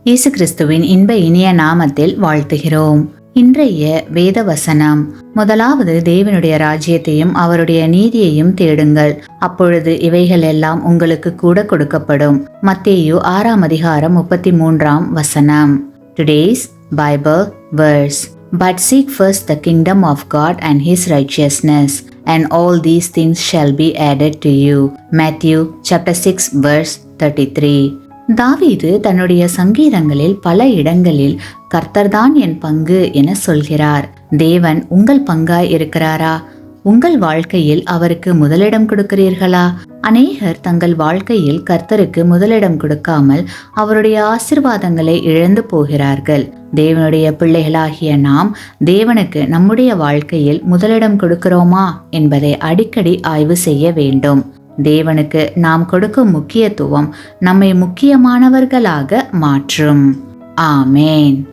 இயேசு கிறிஸ்துவின் இன்ப இனிய நாமத்தில் வாழ்த்துகிறோம். இன்றைய வேத வசனம், முதலாவது தேவனுடைய ராஜ்யத்தையும் அவருடைய நீதியையும் தேடுங்கள், அப்பொழுது இவைகள் எல்லாம் உங்களுக்கு கூட கொடுக்கப்படும். மத்தேயு 6:33. Today's Bible verse. But seek first the kingdom of God and his righteousness, and all these things shall be added to you. Matthew chapter 6:33. தாவீது தன்னுடைய சங்கீதங்களில் பல இடங்களில் கர்த்தர்தான் என் பங்கு என சொல்கிறார். தேவன் உங்கள் பங்காய் இருக்கிறாரா? உங்கள் வாழ்க்கையில் அவருக்கு முதலிடம் கொடுக்கிறீர்களா? அநேகர் தங்கள் வாழ்க்கையில் கர்த்தருக்கு முதலிடம் கொடுக்காமல் அவருடைய ஆசீர்வாதங்களை இழந்து போகிறார்கள். தேவனுடைய பிள்ளைகளாகிய நாம் தேவனுக்கு நம்முடைய வாழ்க்கையில் முதலிடம் கொடுக்கிறோமா என்பதை அடிக்கடி ஆய்வு செய்ய வேண்டும். தேவனுக்கு நாம் கொடுக்கும் முக்கியத்துவம் நம்மை முக்கியமானவர்களாக மாற்றும். ஆமேன்.